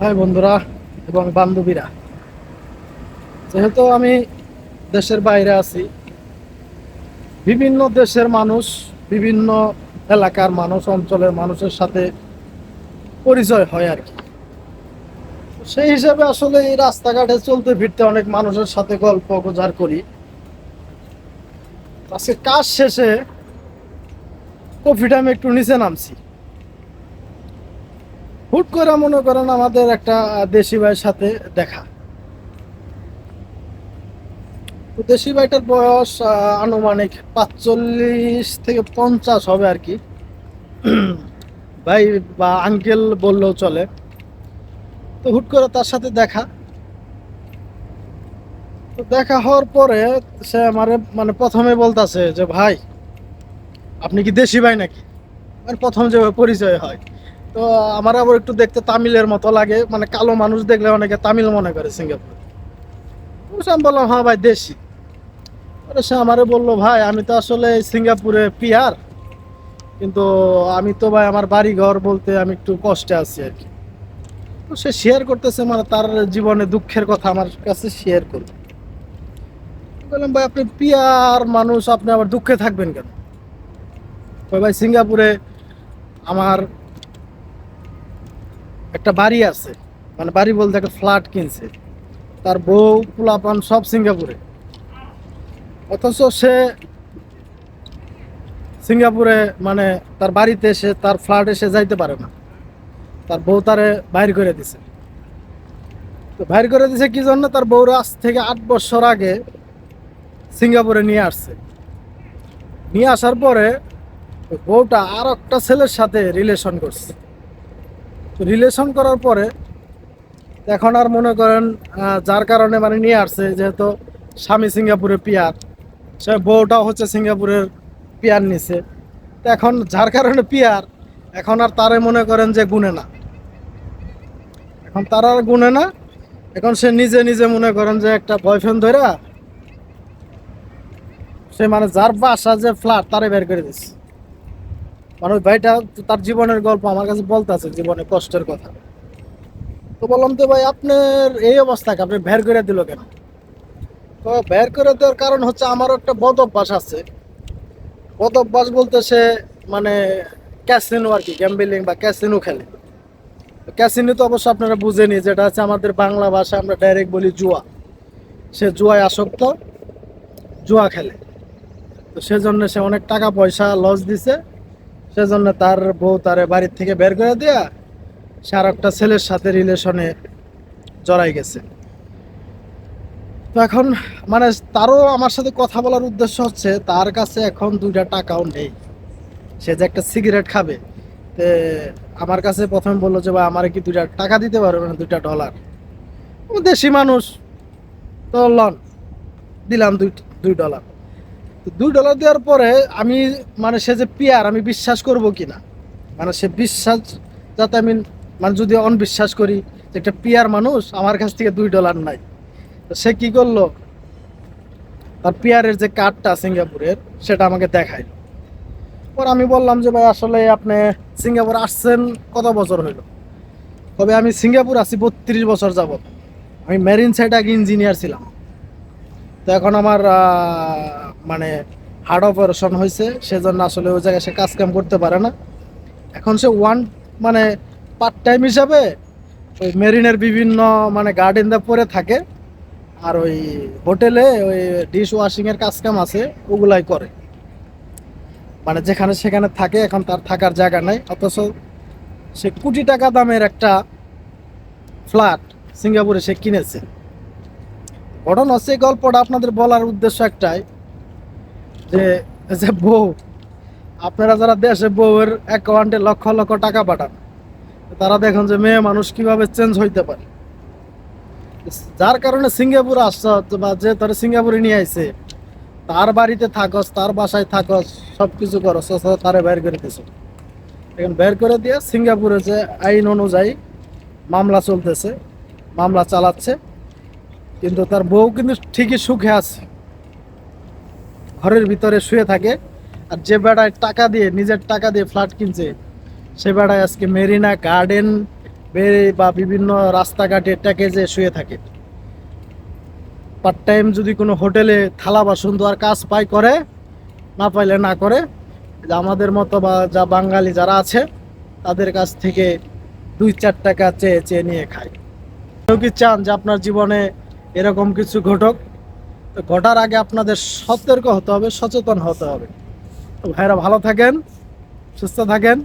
High বন্ধুরা এবং বান্ধবীরা, যেহেতু আমি দেশের বাইরে আছি, বিভিন্ন দেশের মানুষ, বিভিন্ন এলাকার মানুষ, অঞ্চলের মানুষের সাথে পরিচয় হয় আর কি। সেই হিসাবে আসলে এই রাস্তাঘাটে চলতে ফিরতে অনেক মানুষের সাথে গল্প গুজব করি। আজকে কাজ শেষে কফি টাইমে একটু নিচে নামছি। হুট করে মনে করেন আমাদের একটা দেশি ভাইয়ের সাথে দেখা। তো দেশি ভাইটার বয়স আনুমানিক 45 থেকে 50 হবে আর কি। ভাই বা আঙ্কেল বললেও চলে। তো হুট করে তার সাথে দেখা। তো দেখা হওয়ার পরে সে আমার মানে প্রথমে বলতাছে যে ভাই, আপনি কি দেশি ভাই নাকি? মানে প্রথম যেভাবে পরিচয় হয়। তো আমার আবার একটু দেখতে তামিলের মতো লাগে, মানে কালো মানুষ দেখলে অনেকে তামিল মনে করে সিঙ্গাপুর। আমি বললাম হ্যাঁ ভাই দেশি। সে আমারে বললো ভাই আমি তো আসলে সিঙ্গাপুরে পিআর, কিন্তু আমি তো ভাই আমার বাড়ি ঘর বলতে আমি একটু কষ্টে আছি আর কি। তো সে শেয়ার করতেছে, মানে তার জীবনে দুঃখের কথা আমার কাছে শেয়ার করবে। বললাম ভাই আপনি পিয়ার মানুষ, আপনি আবার দুঃখে থাকবেন কেন? ভাই সিঙ্গাপুরে আমার একটা বাড়ি আছে, মানে বাড়ি বলতে একটা ফ্ল্যাট কিনছে, তার বউ পোলাপান সব সিঙ্গাপুরে। অথচ সে সিঙ্গাপুরে মানে তার বাড়িতে এসে তার ফ্ল্যাট এসে যাইতে পারে না। তার বউ তারে বাইর করে দিছে। তো বাইর করে দিছে কি জন্য? তার বউরা আজ থেকে 8 বছর আগে সিঙ্গাপুরে নিয়ে আসছে। নিয়ে আসার পরে বউটা আর একটা ছেলের সাথে রিলেশন করছে। তো রিলেশন করার পরে এখন আর মনে করেন যার কারণে মানে নিয়ে আসছে, যেহেতু স্বামী সিঙ্গাপুরে পিয়ার, সে বউটাও হচ্ছে সিঙ্গাপুরের পিয়ার নিছে। তো এখন যার কারণে পিয়ার, এখন আর তারে মনে করেন যে গুনে না, এখন তার আর গুনে না। এখন সে নিজে নিজে মনে করেন যে একটা বয়ফ্রেন্ড ধরে সে মানে যার বাসা যে ফ্ল্যাট তারে বের করে দিচ্ছে। মানে ওই ভাইটা তার জীবনের গল্প আমার কাছে বলতেছে, জীবনের কষ্টের কথা। তো বললাম তো ভাই আপনার এই অবস্থাকে আপনি বের করে দিল কেন? তো বের করে দেওয়ার কারণ হচ্ছে আমারও একটা বদ অভ্যাস আছে। বদ অভ্যাস বলতে সে মানে ক্যাসিনো আর কি, গ্যাম্বলিং বা ক্যাসিনো খেলে। ক্যাসিনো তো অবশ্য আপনারা বুঝেনি, যেটা হচ্ছে আমাদের বাংলা ভাষা আমরা ডাইরেক্ট বলি জুয়া। সে জুয়ায় আসক্ত, জুয়া খেলে। তো সেজন্য সে অনেক টাকা পয়সা লস দিছে। সেজন্য তার বউ তারে বাড়ির থেকে বের করে দেয়া সে আর একটা ছেলের সাথে রিলেশনে জড়াই গেছে। তো এখন মানে তারও আমার সাথে কথা বলার উদ্দেশ্য হচ্ছে তার কাছে এখন 2টা টাকাও নেই। সে যে একটা সিগারেট খাবে, তে আমার কাছে প্রথমে বললো যে ভাই আমার কি 2টা টাকা দিতে পারবে না, $2। ও দেশি মানুষ, তো লন, দিলাম $2। তো $2 দেওয়ার পরে আমি মানে সে যে পিয়ার আমি বিশ্বাস করব কিনা, মানে সে বিশ্বাস যাতে আমি মানে যদি অনবিশ্বাস করি যে একটা পিয়ার মানুষ আমার কাছ থেকে $2 নাই। তো সে কি করলো, তার পিয়ারের যে কার্ডটা সিঙ্গাপুরের সেটা আমাকে দেখাইলো। পর আমি বললাম যে ভাই আসলে আপনি সিঙ্গাপুর আসছেন কত বছর হইলো? তবে আমি সিঙ্গাপুর আছি 32 বছর যাবত। আমি মেরিন সাইড আগে ইঞ্জিনিয়ার ছিলাম। তো এখন আমার মানে হার্ট অপারেশন হয়েছে, সেজন্য আসলে ওই জায়গায় সে কাজ কাম করতে পারে না। এখন সে মানে পার্ট টাইম হিসাবে ওই মেরিনের বিভিন্ন মানে গার্ডেন দা পরে থাকে। আর ওই হোটেলে ওই ডিশ ওয়াশিং এর কাজ কাম আছে, ওগুলাই করে। মানে যেখানে সেখানে থাকে, এখন তার থাকার জায়গা নাই। অথচ সে কোটি টাকা দামের একটা ফ্ল্যাট সিঙ্গাপুরে সে কিনেছে। ঘটনা হচ্ছে, এই গল্পটা আপনাদের বলার উদ্দেশ্য একটাই, যে যে বউ, আপনারা যারা দেশে বউয়ের অ্যাকাউন্টে লক্ষ লক্ষ টাকা পাঠান, তারা দেখুন যে মেয়ে মানুষ কিভাবে চেঞ্জ হইতে পারে। যার কারণে সিঙ্গাপুরে আসছ বা যে তোর সিঙ্গাপুরে নিয়ে আইছে, তার বাড়িতে থাকস, তার বাসায় থাকস, সবকিছু করস, তারে বের করে দিছ। এখন বের করে দিয়ে সিঙ্গাপুরে যে আইন অনুযায়ী মামলা চলতেছে, মামলা চালাচ্ছে। কিন্তু তার বউ কিন্তু ঠিকই সুখে আছে, ঘরের ভিতরে শুয়ে থাকে। আর যে বেড়ায় টাকা দিয়ে, নিজের টাকা দিয়ে ফ্ল্যাট কিনছে, সে বেড়ায় আজকে মেরিনা গার্ডেন বেড়ে বা বিভিন্ন রাস্তাঘাটে ট্যাকেজে শুয়ে থাকে। পার্ট টাইম যদি কোনো হোটেলে থালা বাসন ধোয়ার কাজ পায় করে, না পাইলে না করে। যে আমাদের মতো বা যা বাঙালি যারা আছে তাদের কাছ থেকে 2-4 টাকা চেয়ে চেয়ে নিয়ে খায়। কেউ কি চান যে আপনার জীবনে এরকম কিছু ঘটুক? তো ঘটার আগে আপনাদের সতর্ক হতে হবে, সচেতন হতে হবে। তো ভাইরা ভালো থাকেন, সুস্থ থাকেন।